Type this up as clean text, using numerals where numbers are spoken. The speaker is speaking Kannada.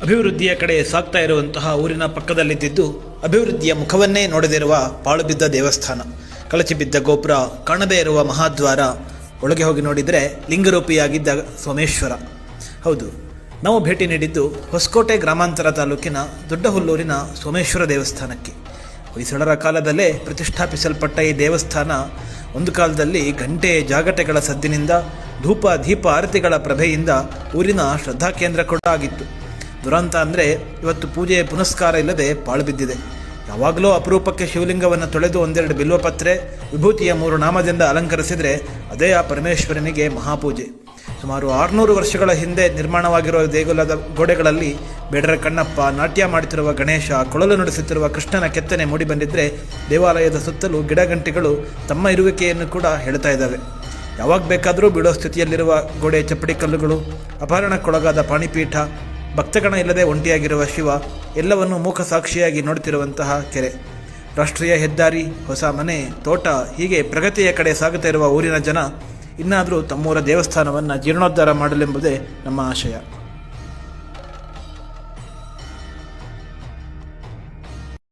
ಅಭಿವೃದ್ಧಿಯ ಕಡೆ ಸಾಗ್ತಾ ಇರುವಂತಹ ಊರಿನ ಪಕ್ಕದಲ್ಲಿದ್ದು ಅಭಿವೃದ್ಧಿಯ ಮುಖವನ್ನೇ ನೋಡದಿರುವ ಪಾಳು ಬಿದ್ದ ದೇವಸ್ಥಾನ, ಕಳಚಿ ಬಿದ್ದ ಗೋಪುರ, ಕಾಣದೇ ಇರುವ ಮಹಾದ್ವಾರ, ಒಳಗೆ ಹೋಗಿ ನೋಡಿದರೆ ಲಿಂಗರೂಪಿಯಾಗಿದ್ದ ಸೋಮೇಶ್ವರ. ಹೌದು, ನಾವು ಭೇಟಿ ನೀಡಿದ್ದು ಹೊಸಕೋಟೆ ಗ್ರಾಮಾಂತರ ತಾಲೂಕಿನ ದೊಡ್ಡಹುಲ್ಲೂರಿನ ಸೋಮೇಶ್ವರ ದೇವಸ್ಥಾನಕ್ಕೆ. ಹೊಯ್ಸಳರ ಕಾಲದಲ್ಲೇ ಪ್ರತಿಷ್ಠಾಪಿಸಲ್ಪಟ್ಟ ಈ ದೇವಸ್ಥಾನ ಒಂದು ಕಾಲದಲ್ಲಿ ಗಂಟೆ ಜಾಗಟೆಗಳ ಸದ್ದಿನಿಂದ, ಧೂಪ ದೀಪ ಆರತಿಗಳ ಪ್ರಭೆಯಿಂದ ಊರಿನ ಶ್ರದ್ಧಾ ಕೇಂದ್ರ ಕೂಡ ಆಗಿತ್ತು. ದುರಂತ ಅಂದರೆ ಇವತ್ತು ಪೂಜೆ ಪುನಸ್ಕಾರ ಇಲ್ಲದೆ ಪಾಳು ಬಿದ್ದಿದೆ. ಯಾವಾಗಲೂ ಅಪರೂಪಕ್ಕೆ ಶಿವಲಿಂಗವನ್ನು ತೊಳೆದು ಒಂದೆರಡು ಬಿಲ್ವಪತ್ರೆ, ವಿಭೂತಿಯ 3 ನಾಮದಿಂದ ಅಲಂಕರಿಸಿದರೆ ಅದೇ ಆ ಪರಮೇಶ್ವರನಿಗೆ ಮಹಾಪೂಜೆ. ಸುಮಾರು 600 ವರ್ಷಗಳ ಹಿಂದೆ ನಿರ್ಮಾಣವಾಗಿರುವ ದೇಗುಲದ ಗೋಡೆಗಳಲ್ಲಿ ಬೇಡರ ಕಣ್ಣಪ್ಪ, ನಾಟ್ಯ ಮಾಡುತ್ತಿರುವ ಗಣೇಶ, ಕೊಳಲು ನುಡಿಸುತ್ತಿರುವ ಕೃಷ್ಣನ ಕೆತ್ತನೆ ಮೂಡಿಬಂದಿದ್ದರೆ ದೇವಾಲಯದ ಸುತ್ತಲೂ ಗಿಡಗಂಟಿಗಳು ತಮ್ಮ ಇರುವಿಕೆಯನ್ನು ಕೂಡ ಹೇಳ್ತಾ ಇದ್ದಾವೆ. ಯಾವಾಗ ಬೇಕಾದರೂ ಬೀಳೋ ಸ್ಥಿತಿಯಲ್ಲಿರುವ ಗೋಡೆ ಚಪ್ಪಡಿ ಕಲ್ಲುಗಳು, ಅಪಹರಣಕ್ಕೊಳಗಾದ ಪಾಣಿಪೀಠ, ಭಕ್ತಗಣ ಇಲ್ಲದೆ ಒಂಟಿಯಾಗಿರುವ ಶಿವ, ಎಲ್ಲವನ್ನು ಮೂಕ ಸಾಕ್ಷಿಯಾಗಿ ನೋಡುತ್ತಿರುವಂತಹ ಕೆರೆ, ರಾಷ್ಟ್ರೀಯ ಹೆದ್ದಾರಿ, ಹೊಸ ಮನೆ, ತೋಟ, ಹೀಗೆ ಪ್ರಗತಿಯ ಕಡೆ ಸಾಗುತ್ತಾ ಇರುವ ಊರಿನ ಜನ ಇನ್ನಾದರೂ ತಮ್ಮೂರ ದೇವಸ್ಥಾನವನ್ನು ಜೀರ್ಣೋದ್ಧಾರ ಮಾಡಲೆಂಬುದೇ ನಮ್ಮ ಆಶಯ.